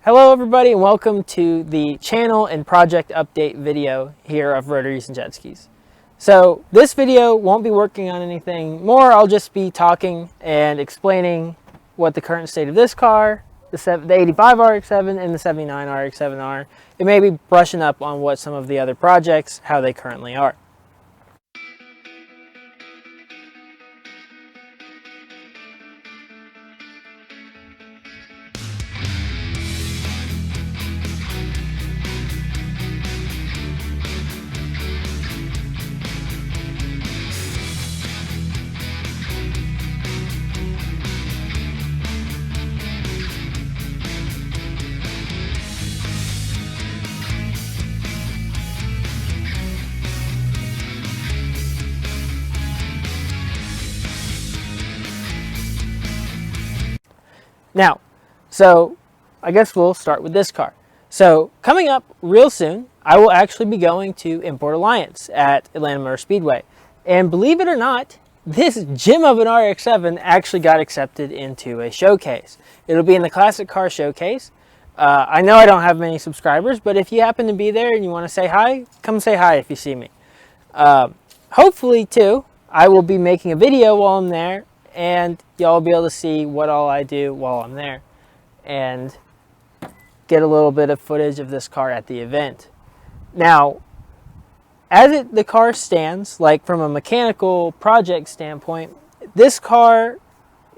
Hello everybody and welcome to the channel and project update video here of Rotaries and Jet Skis. So this video won't be working on anything more. I'll just be talking and explaining what the current state of this car, the 85 RX-7 and the 79 RX-7 are. It may be brushing up on what some of the other projects, how they currently are. Now, so I guess we'll start with this car. So coming up real soon, I will actually be going to Import Alliance at Atlanta Motor Speedway. And believe it or not, this gem of an RX-7 actually got accepted into a showcase. It'll be in the Classic Car Showcase. I know I don't have many subscribers, but if you happen to be there and you want to say hi, come say hi if you see me. Hopefully, too, I will be making a video while I'm there, and y'all will be able to see what all I do while I'm there and get a little bit of footage of this car at the event. Now, as the car stands, like from a mechanical project standpoint, this car,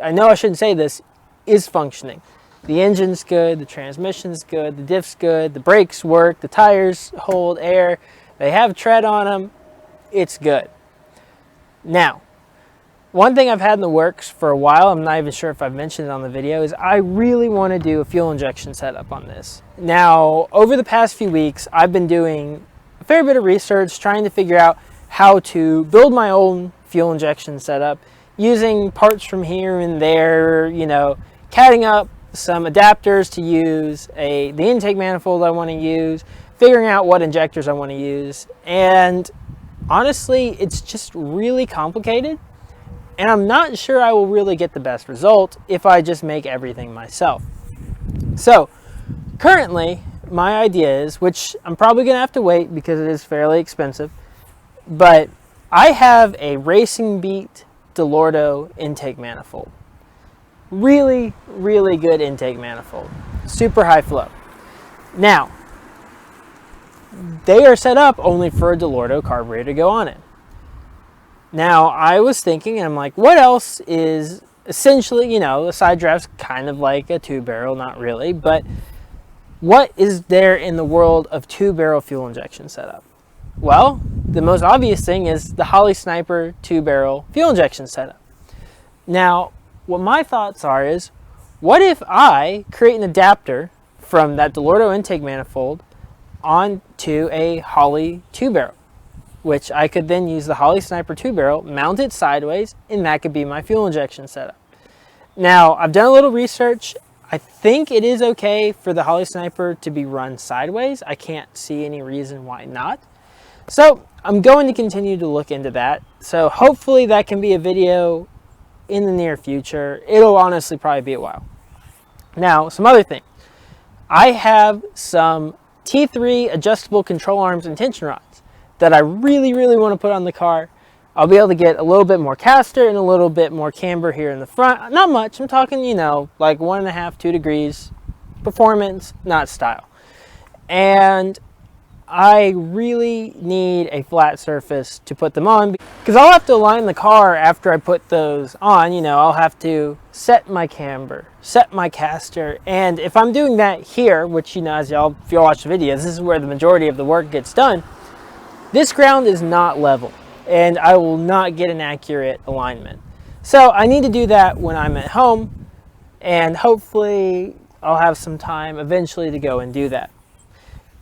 I know I shouldn't say this, is functioning. The engine's good, the transmission's good, the diff's good, the brakes work, the tires hold air, they have tread on them, it's good. Now, one thing I've had in the works for a while, I'm not even sure if I've mentioned it on the video, is I really want to do a fuel injection setup on this. Now, over the past few weeks, I've been doing a fair bit of research trying to figure out how to build my own fuel injection setup using parts from here and there, you know, catting up some adapters to use, the intake manifold I want to use, figuring out what injectors I want to use, and honestly, it's just really complicated. And I'm not sure I will really get the best result if I just make everything myself. So currently my idea is, which I'm probably going to have to wait because it is fairly expensive, but I have a Racing Beat DeLorto intake manifold. Really, really good intake manifold. Super high flow. Now, they are set up only for a DeLorto carburetor to go on it. Now, I was thinking, and I'm like, what else is essentially, you know, a side draft's kind of like a two-barrel, not really, but what is there in the world of two-barrel fuel injection setup? Well, the most obvious thing is the Holley Sniper two-barrel fuel injection setup. Now, what my thoughts are is, what if I create an adapter from that DeLorto intake manifold onto a Holley two-barrel? Which I could then use the Holley Sniper 2-barrel, mount it sideways, and that could be my fuel injection setup. Now, I've done a little research. I think it is okay for the Holley Sniper to be run sideways. I can't see any reason why not. So I'm going to continue to look into that. So hopefully that can be a video in the near future. It'll honestly probably be a while. Now, some other things. I have some T3 adjustable control arms and tension rods that I really, really want to put on the car. I'll be able to get a little bit more caster and a little bit more camber here in the front. Not much. I'm talking, you know, like 1.5, 2 degrees. Performance, not style. And I really need a flat surface to put them on because I'll have to align the car after I put those on. You know, I'll have to set my camber, set my caster. And if I'm doing that here, which, you know, as y'all, if y'all watch the videos, this is where the majority of the work gets done. This ground is not level, and I will not get an accurate alignment. So I need to do that when I'm at home, and hopefully I'll have some time eventually to go and do that.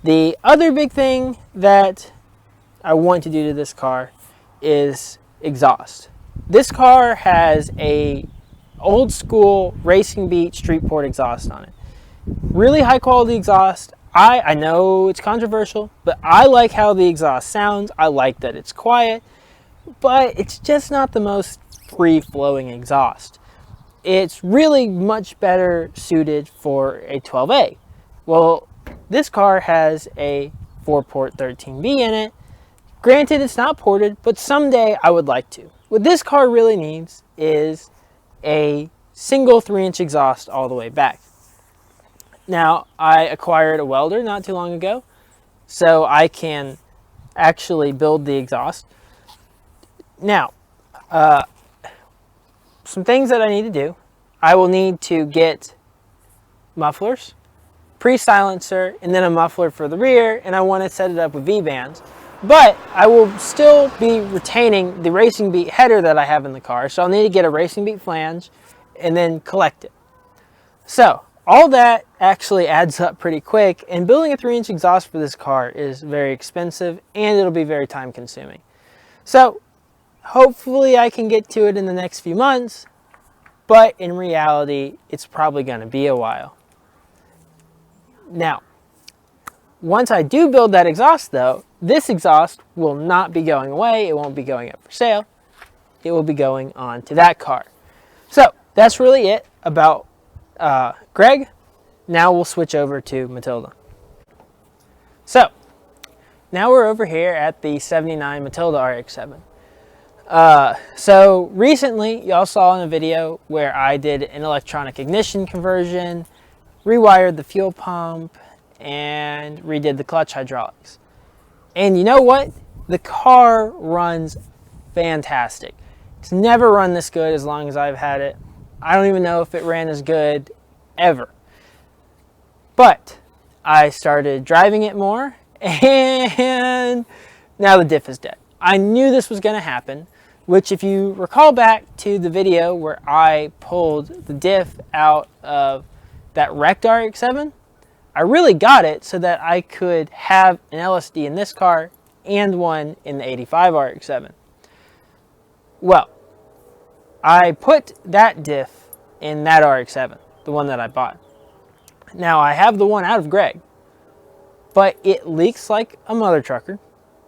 The other big thing that I want to do to this car is exhaust. This car has a old school Racing Beat street port exhaust on it. Really high quality exhaust. I know it's controversial, but I like how the exhaust sounds. I like that it's quiet, but it's just not the most free-flowing exhaust. It's really much better suited for a 12A. Well, this car has a 4-port 13B in it. Granted, it's not ported, but someday I would like to. What this car really needs is a single 3-inch exhaust all the way back. Now, I acquired a welder not too long ago, so I can actually build the exhaust. Now, some things that I need to do. I will need to get mufflers, pre-silencer, and then a muffler for the rear, and I want to set it up with V-bands. But I will still be retaining the Racing Beat header that I have in the car, so I'll need to get a Racing Beat flange and then collect it. So all that actually adds up pretty quick, and building a 3-inch exhaust for this car is very expensive and it'll be very time consuming. So hopefully I can get to it in the next few months, but in reality it's probably going to be a while. Now, once I do build that exhaust though, this exhaust will not be going away. It won't be going up for sale. It will be going on to that car. So that's really it about Greg. Now we'll switch over to Matilda. So now we're over here at the 79 Matilda RX-7. So recently y'all saw in a video where I did an electronic ignition conversion, rewired the fuel pump, and redid the clutch hydraulics. And you know what? The car runs fantastic. It's never run this good as long as I've had it. I don't even know if it ran as good ever. But I started driving it more, and now the diff is dead. I knew this was going to happen, which if you recall back to the video where I pulled the diff out of that wrecked RX-7, I really got it so that I could have an LSD in this car and one in the 85 RX-7. Well, I put that diff in that RX-7, the one that I bought. Now I have the one out of Greg, but it leaks like a mother trucker,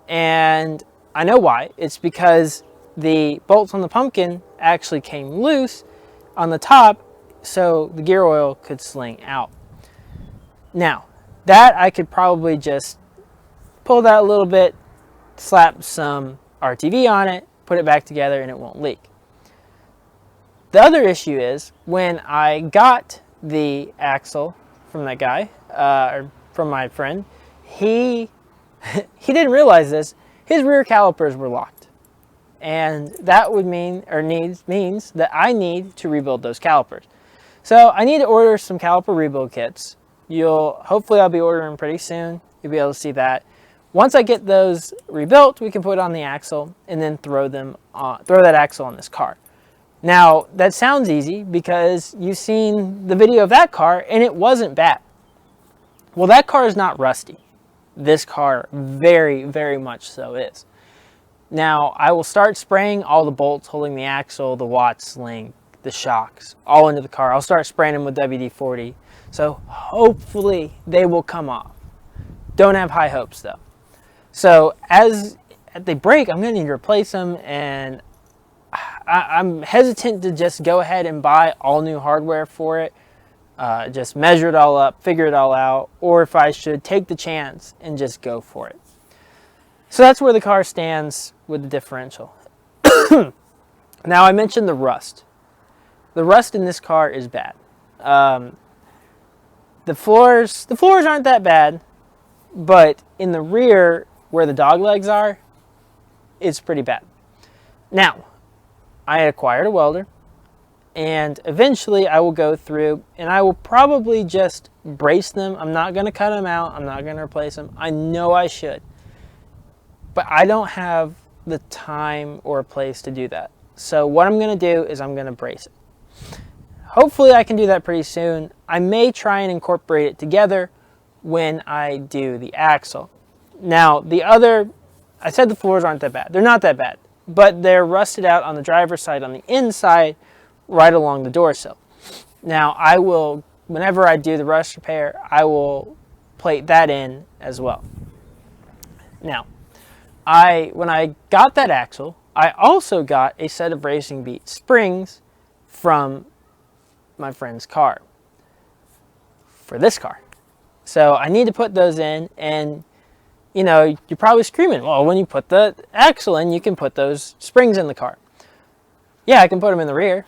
and I know why. It's because the bolts on the pumpkin actually came loose on the top, so the gear oil could sling out. Now, that I could probably just pull that a little bit, slap some RTV on it, put it back together, and it won't leak. The other issue is when I got the axle from that guy, or from my friend, he didn't realize this. His rear calipers were locked. And that would mean, or means that I need to rebuild those calipers. So I need to order some caliper rebuild kits. Hopefully I'll be ordering pretty soon. You'll be able to see that. Once I get those rebuilt, we can put on the axle and then throw that axle on this car. Now, that sounds easy because you've seen the video of that car and it wasn't bad. Well, that car is not rusty. This car very, very much so is. Now, I will start spraying all the bolts holding the axle, the Watts link, the shocks, all into the car. I'll start spraying them with WD-40. So hopefully they will come off. Don't have high hopes though. So as they break, I'm going to need to replace them, and I'm hesitant to just go ahead and buy all new hardware for it. Just measure it all up, figure it all out, or if I should take the chance and just go for it. So that's where the car stands with the differential. Now I mentioned the rust. The rust in this car is bad. The floors aren't that bad, but in the rear where the dog legs are, it's pretty bad. Now, I acquired a welder, and eventually I will go through and I will probably just brace them. I'm not going to cut them out. I'm not going to replace them. I know I should, but I don't have the time or place to do that. So what I'm going to do is I'm going to brace it. Hopefully I can do that pretty soon. I may try and incorporate it together when I do the axle. Now, I said the floors aren't that bad. They're not that bad, but they're rusted out on the driver's side on the inside right along the door sill. Now, whenever I do the rust repair, I will plate that in as well. Now, when I got that axle, I also got a set of Racing Beat springs from my friend's car for this car. So I need to put those in, and you know, you're probably screaming, well, when you put the axle in, you can put those springs in the car. Yeah, I can put them in the rear.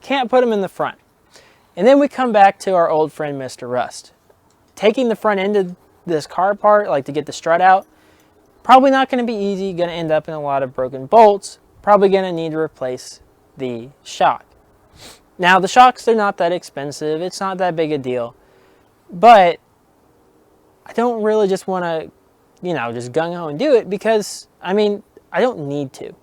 Can't put them in the front. And then we come back to our old friend, Mr. Rust. Taking the front end of this car apart, like to get the strut out, probably not going to be easy. Going to end up in a lot of broken bolts. Probably going to need to replace the shock. Now, the shocks, they're not that expensive. It's not that big a deal. But I don't really just want to, you know, just gung-ho and do it because, I mean, I don't need to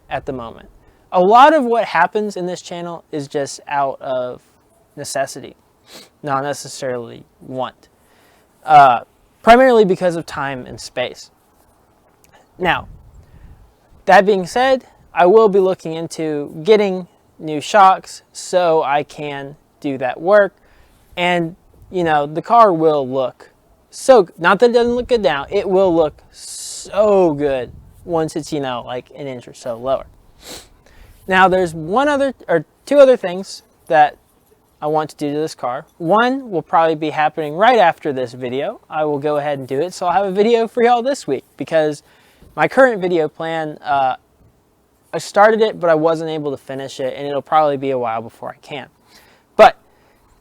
at the moment. A lot of what happens in this channel is just out of necessity, not necessarily want. Primarily because of time and space. Now, that being said, I will be looking into getting new shocks so I can do that work. And, you know, the car will look so, not that it doesn't look good now, it will look so good once it's, you know, like an inch or so lower. Now, there's two other things that I want to do to this car. One will probably be happening right after this video. I will go ahead and do it, so I'll have a video for y'all this week because my current video plan, I started it, but I wasn't able to finish it, and it'll probably be a while before I can. But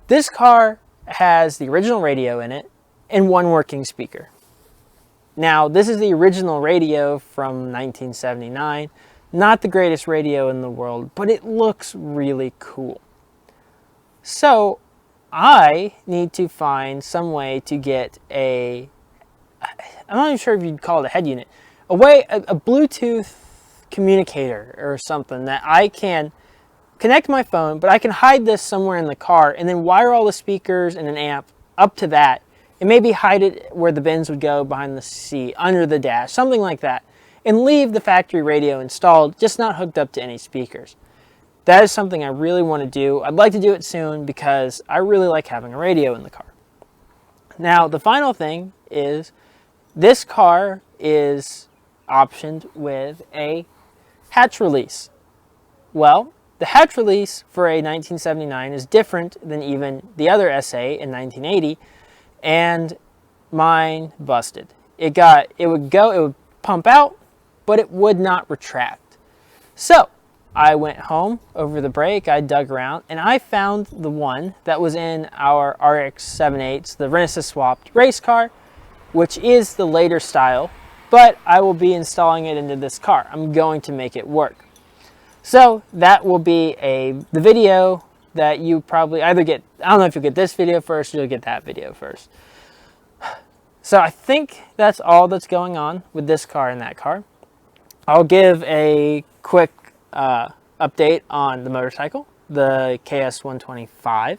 this car has the original radio in it and one working speaker. Now, this is the original radio from 1979. Not the greatest radio in the world, but it looks really cool. So, I need to find some way to get I'm not even sure if you'd call it a head unit, a Bluetooth communicator or something that I can connect my phone, but I can hide this somewhere in the car and then wire all the speakers and an amp up to that, and maybe hide it where the bins would go behind the seat, under the dash, something like that, and leave the factory radio installed, just not hooked up to any speakers. That is something I really want to do. I'd like to do it soon because I really like having a radio in the car. Now, the final thing is this car is optioned with a hatch release. Well, the hatch release for a 1979 is different than even the other SA in 1980, and mine busted. It would pump out, but it would not retract. So I went home over the break, I dug around, and I found the one that was in our RX-78s, the Renesas swapped race car, which is the later style, but I will be installing it into this car. I'm going to make it work. So that will be the video that you probably either get, I don't know if you'll get this video first or you'll get that video first. So I think that's all that's going on with this car and that car. I'll give a quick update on the motorcycle, the KS125.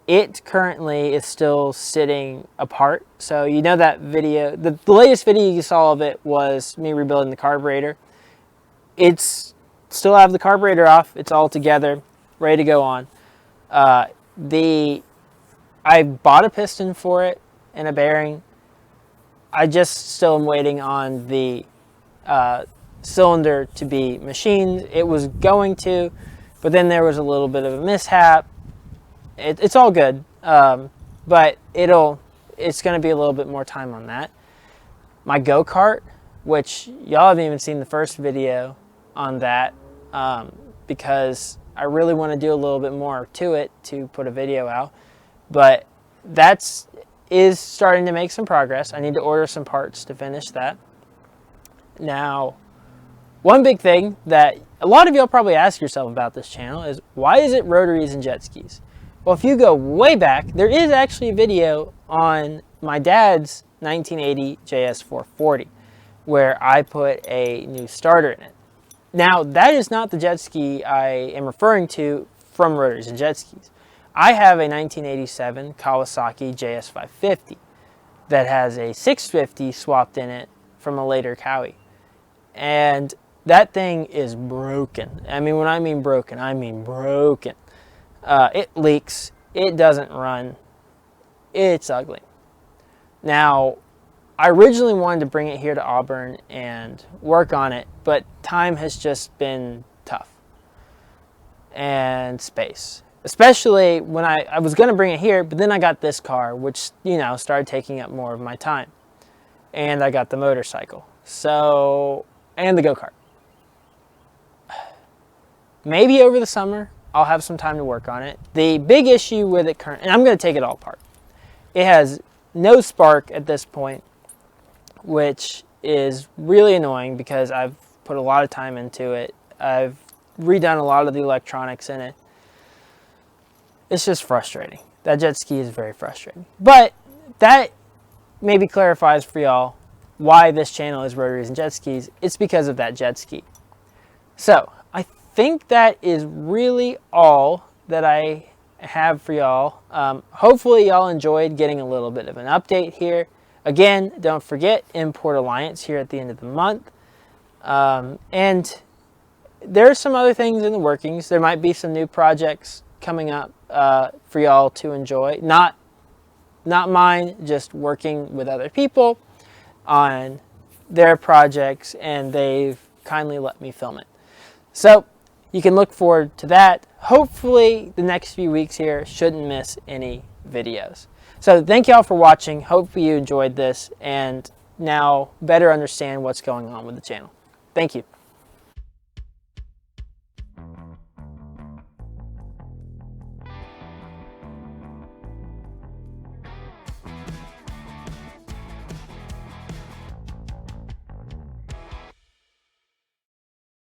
It currently is still sitting apart. So you know that video, the latest video you saw of it was me rebuilding the carburetor. It's still have the carburetor off. It's all together, ready to go on. I bought a piston for it and a bearing. I just still am waiting on the cylinder to be machined. It was going to, but then there was a little bit of a mishap. It's all good, but it's going to be a little bit more time on that. My go-kart, which y'all haven't even seen the first video on that, because I really want to do a little bit more to it to put a video out, but is starting to make some progress. I need to order some parts to finish that. Now, one big thing that a lot of y'all probably ask yourself about this channel is, why is it rotaries and jet skis? Well, if you go way back, there is actually a video on my dad's 1980 JS440 where I put a new starter in it. Now, that is not the jet ski I am referring to from rotaries and jet skis. I have a 1987 Kawasaki JS550 that has a 650 swapped in it from a later Cowie. And that thing is broken. I mean, when I mean broken, I mean broken. It leaks. It doesn't run. It's ugly. Now, I originally wanted to bring it here to Auburn and work on it, but time has just been tough. And space. Especially when I was going to bring it here, but then I got this car, which, you know, started taking up more of my time. And I got the motorcycle. So, and the go-kart. Maybe over the summer, I'll have some time to work on it. The big issue with it currently, and I'm going to take it all apart. It has no spark at this point, which is really annoying because I've put a lot of time into it. I've redone a lot of the electronics in it. It's just frustrating. That jet ski is very frustrating. But that maybe clarifies for y'all why this channel is Rotaries and Jet Skis. It's because of that jet ski. So, I think that is really all that I have for y'all. Hopefully y'all enjoyed getting a little bit of an update here. Again, don't forget Import Alliance here at the end of the month. And there are some other things in the workings. There might be some new projects coming up for y'all to enjoy. Not mine, just working with other people on their projects, and they've kindly let me film it. So you can look forward to that. Hopefully the next few weeks here shouldn't miss any videos. So thank y'all for watching. Hope you enjoyed this and now better understand what's going on with the channel. Thank you.